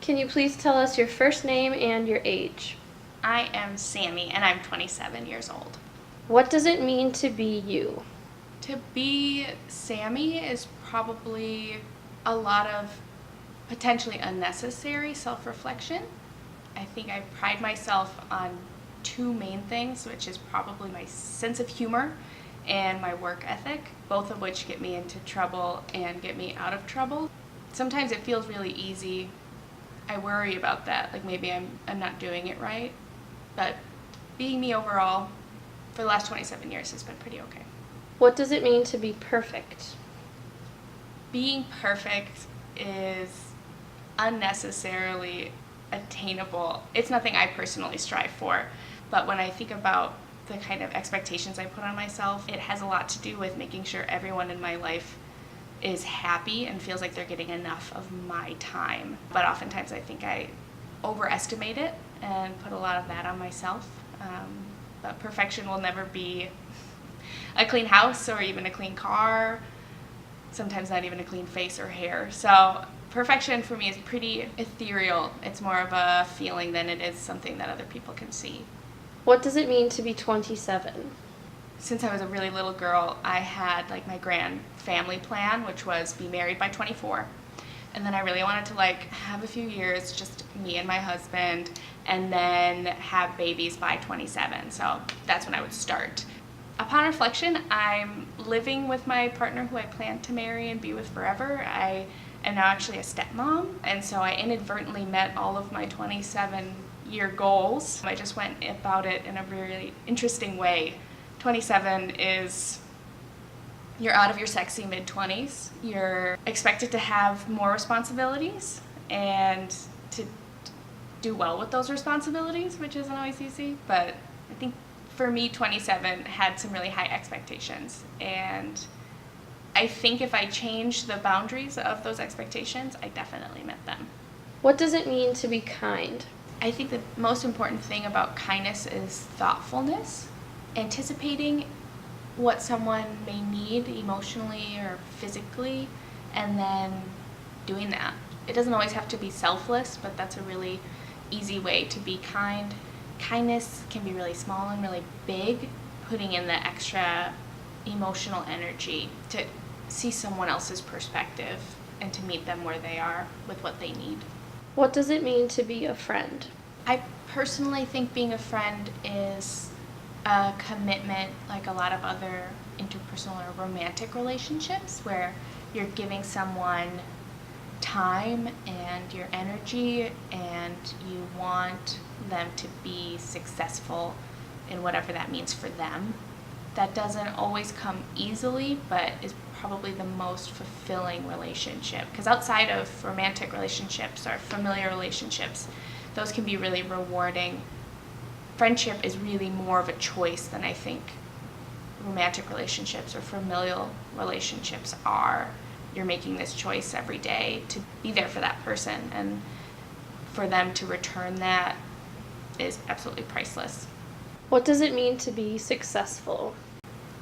Can you please tell us your first name and your age? I am Sammy, and I'm 27 years old. What does it mean to be you? To be Sammy is probably a lot of potentially unnecessary self-reflection. I think I pride myself on two main things, which is probably my sense of humor and my work ethic, both of which get me into trouble and get me out of trouble. Sometimes it feels really easy. I worry about that, like maybe I'm not doing it right, but being me overall for the last 27 years has been pretty okay. What does it mean to be perfect? Being perfect is unnecessarily attainable. It's nothing I personally strive for, but when I think about the kind of expectations I put on myself, it has a lot to do with making sure everyone in my life is happy and feels like they're getting enough of my time. But oftentimes I think I overestimate it and put a lot of that on myself. But perfection will never be a clean house or even a clean car, sometimes not even a clean face or hair. So perfection for me is pretty ethereal. It's more of a feeling than it is something that other people can see. What does it mean to be 27? Since I was a really little girl, I had like my grand family plan, which was be married by 24. And then I really wanted to have a few years, just me and my husband, and then have babies by 27. So that's when I would start. Upon reflection, I'm living with my partner who I plan to marry and be with forever. I am now actually a stepmom, and so I inadvertently met all of my 27-year goals. I just went about it in a really interesting way. 27 is, you're out of your sexy mid-20s. You're expected to have more responsibilities and to do well with those responsibilities, which isn't always easy. But I think for me, 27 had some really high expectations. And I think if I changed the boundaries of those expectations, I definitely met them. What does it mean to be kind? I think the most important thing about kindness is thoughtfulness. Anticipating what someone may need emotionally or physically, and then doing that. It doesn't always have to be selfless, but that's a really easy way to be kind. Kindness can be really small and really big, putting in the extra emotional energy to see someone else's perspective and to meet them where they are with what they need. What does it mean to be a friend? I personally think being a friend is a commitment, like a lot of other interpersonal or romantic relationships, where you're giving someone time and your energy and you want them to be successful in whatever that means for them. That doesn't always come easily, but is probably the most fulfilling relationship, because outside of romantic relationships or familiar relationships, those can be really rewarding. Friendship is really more of a choice than I think romantic relationships or familial relationships are. You're making this choice every day to be there for that person, and for them to return that is absolutely priceless. What does it mean to be successful?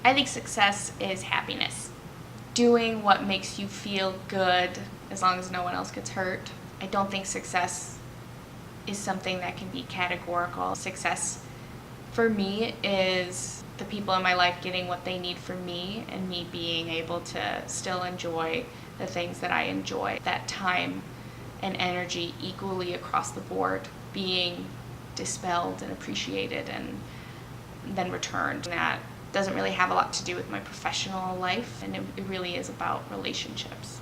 I think success is happiness. Doing what makes you feel good as long as no one else gets hurt. I don't think success is something that can be categorical. Success for me is the people in my life getting what they need from me and me being able to still enjoy the things that I enjoy. That time and energy equally across the board being dispelled and appreciated and then returned. That doesn't really have a lot to do with my professional life, and it really is about relationships.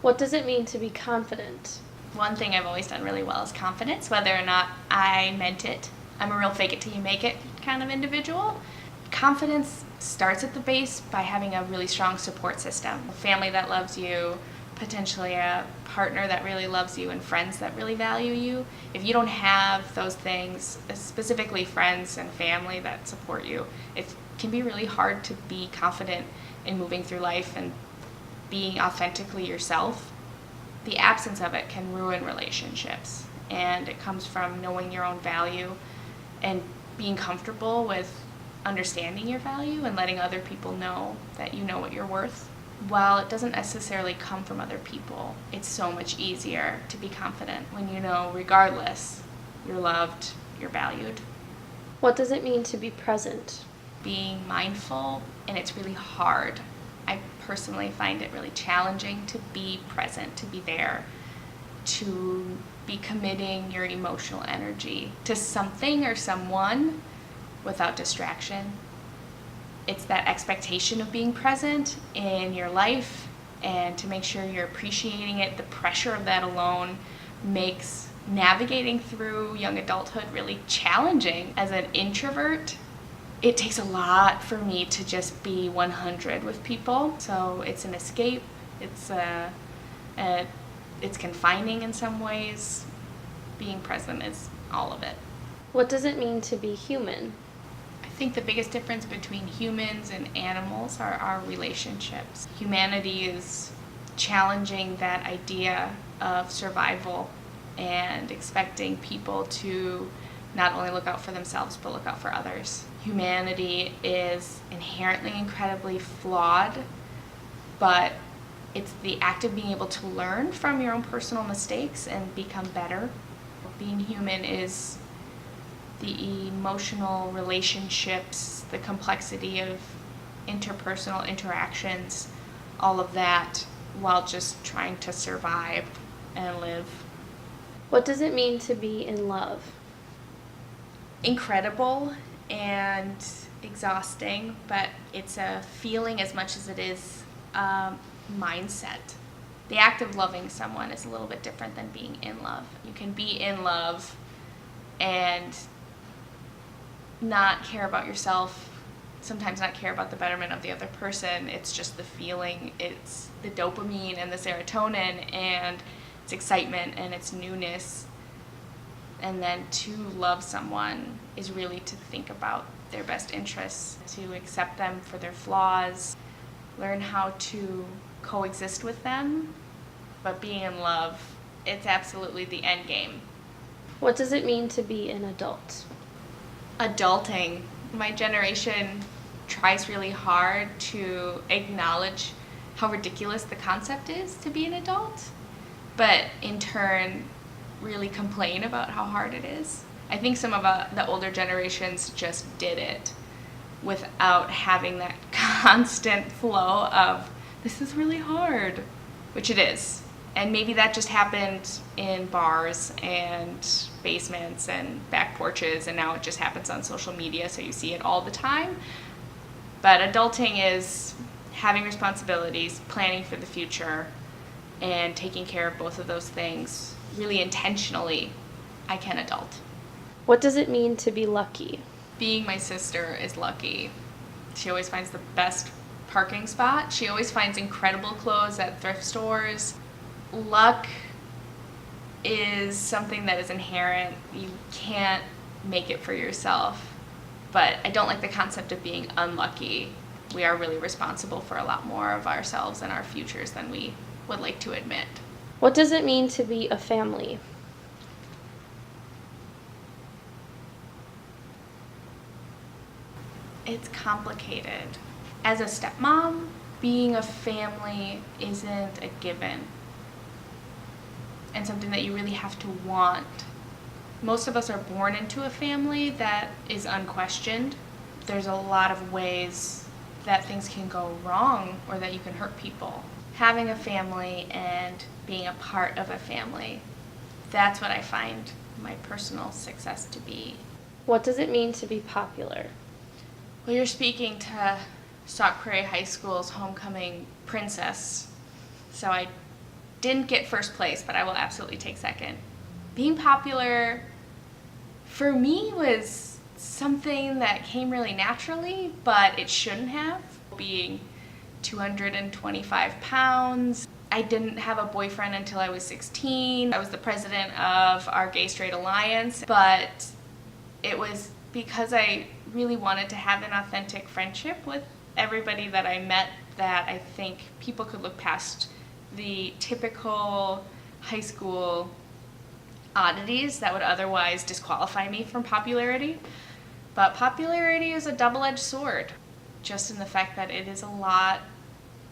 What does it mean to be confident? One thing I've always done really well is confidence, whether or not I meant it. I'm a real fake it till you make it kind of individual. Confidence starts at the base by having a really strong support system. A family that loves you, potentially a partner that really loves you, and friends that really value you. If you don't have those things, specifically friends and family that support you, it can be really hard to be confident in moving through life and being authentically yourself. The absence of it can ruin relationships, and it comes from knowing your own value and being comfortable with understanding your value and letting other people know that you know what you're worth. While it doesn't necessarily come from other people, it's so much easier to be confident when you know, regardless, you're loved, you're valued. What does it mean to be present? Being mindful, and it's really hard. I personally find it really challenging to be present, to be there, to be committing your emotional energy to something or someone without distraction. It's that expectation of being present in your life, and to make sure you're appreciating it. The pressure of that alone makes navigating through young adulthood really challenging. As an introvert, it takes a lot for me to just be 100 with people. So it's an escape. It's confining in some ways. Being present is all of it. What does it mean to be human? I think the biggest difference between humans and animals are our relationships. Humanity is challenging that idea of survival and expecting people to not only look out for themselves but look out for others. Humanity is inherently incredibly flawed, but it's the act of being able to learn from your own personal mistakes and become better. Being human is the emotional relationships, the complexity of interpersonal interactions, all of that, while just trying to survive and live. What does it mean to be in love? Incredible and exhausting, but it's a feeling as much as it is a mindset. The act of loving someone is a little bit different than being in love. You can be in love and not care about yourself, sometimes not care about the betterment of the other person. It's just the feeling, it's the dopamine and the serotonin, and it's excitement and it's newness. And then to love someone is really to think about their best interests, to accept them for their flaws, learn how to coexist with them. But being in love, it's absolutely the end game. What does it mean to be an adult? Adulting. My generation tries really hard to acknowledge how ridiculous the concept is to be an adult, but in turn really complain about how hard it is. I think some of the older generations just did it without having that constant flow of, this is really hard, which it is. And maybe that just happened in bars and basements and back porches, and now it just happens on social media, so you see it all the time. But adulting is having responsibilities, planning for the future, and taking care of both of those things really intentionally. I can adult. What does it mean to be lucky? Being my sister is lucky. She always finds the best parking spot. She always finds incredible clothes at thrift stores. Luck is something that is inherent. You can't make it for yourself. But I don't like the concept of being unlucky. We are really responsible for a lot more of ourselves and our futures than we would like to admit. What does it mean to be a family? It's complicated. As a stepmom, being a family isn't a given and something that you really have to want. Most of us are born into a family that is unquestioned. There's a lot of ways that things can go wrong or that you can hurt people. Having a family and being a part of a family, that's what I find my personal success to be. What does it mean to be popular? Well, you're speaking to Stock Prairie High School's homecoming princess, so I didn't get first place, but I will absolutely take second. Being popular, for me, was something that came really naturally, but it shouldn't have. Being 225 pounds, I didn't have a boyfriend until I was 16. I was the president of our Gay Straight Alliance, but it was because I really wanted to have an authentic friendship with everybody that I met that I think people could look past the typical high school oddities that would otherwise disqualify me from popularity. But popularity is a double-edged sword, just in the fact that it is a lot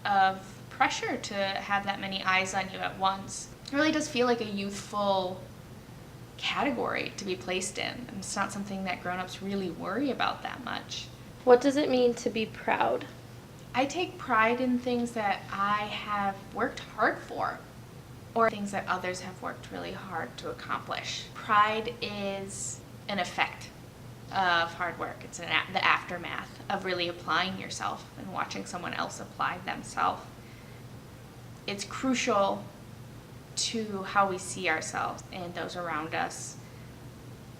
of pressure to have that many eyes on you at once. It really does feel like a youthful category to be placed in. And it's not something that grown-ups really worry about that much. What does it mean to be proud? I take pride in things that I have worked hard for, or things that others have worked really hard to accomplish. Pride is an effect of hard work. It's the aftermath of really applying yourself and watching someone else apply themselves. It's crucial to how we see ourselves and those around us.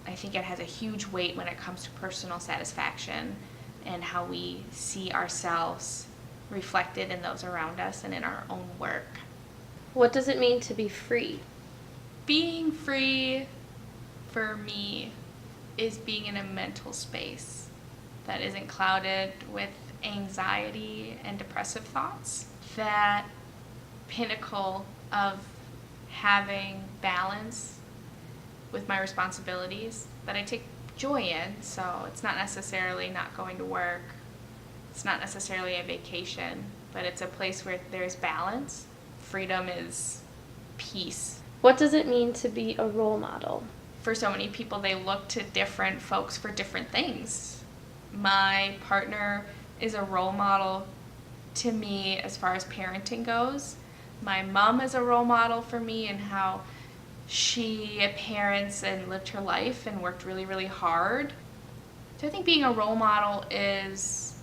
I think it has a huge weight when it comes to personal satisfaction and how we see ourselves reflected in those around us and in our own work. What does it mean to be free? Being free for me is being in a mental space that isn't clouded with anxiety and depressive thoughts. That pinnacle of having balance with my responsibilities that I take joy in. So it's not necessarily not going to work. It's not necessarily a vacation, but it's a place where there's balance. Freedom is peace. What does it mean to be a role model? For so many people, they look to different folks for different things. My partner is a role model to me as far as parenting goes. My mom is a role model for me in how she parents and lived her life and worked really, really hard. So I think being a role model is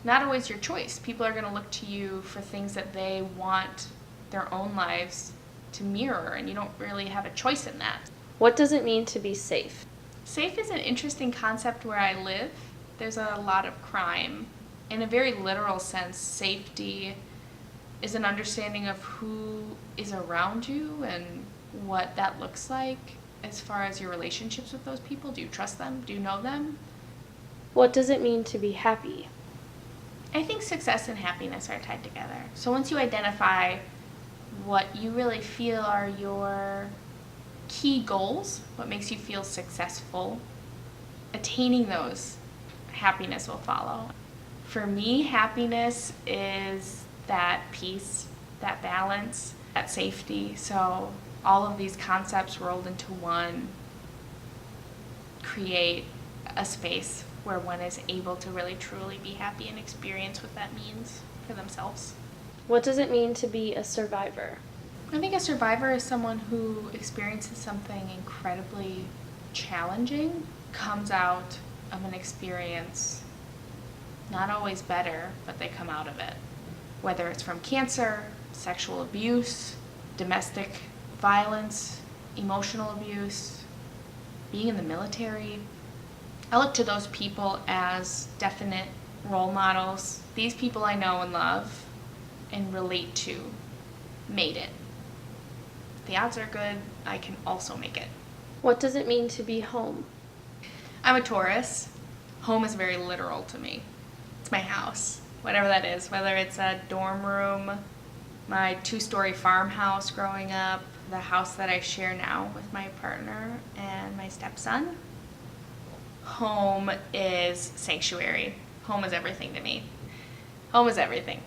not always your choice. People are going to look to you for things that they want their own lives to mirror, and you don't really have a choice in that. What does it mean to be safe? Safe is an interesting concept where I live. There's a lot of crime. In a very literal sense, safety is an understanding of who is around you and what that looks like as far as your relationships with those people. Do you trust them? Do you know them? What does it mean to be happy? I think success and happiness are tied together. So once you identify what you really feel are your key goals, what makes you feel successful, attaining those, happiness will follow. For me, happiness is that peace, that balance, that safety. So all of these concepts rolled into one create a space where one is able to really truly be happy and experience what that means for themselves. What does it mean to be a survivor? I think a survivor is someone who experiences something incredibly challenging, comes out of an experience not always better, but they come out of it. Whether it's from cancer, sexual abuse, domestic violence, emotional abuse, being in the military. I look to those people as definite role models. These people I know and love and relate to made it. The odds are good, I can also make it. What does it mean to be home? I'm a Taurus. Home is very literal to me. It's my house, whatever that is, whether it's a dorm room, my 2-story farmhouse growing up, the house that I share now with my partner and my stepson. Home is sanctuary. Home is everything to me. Home is everything.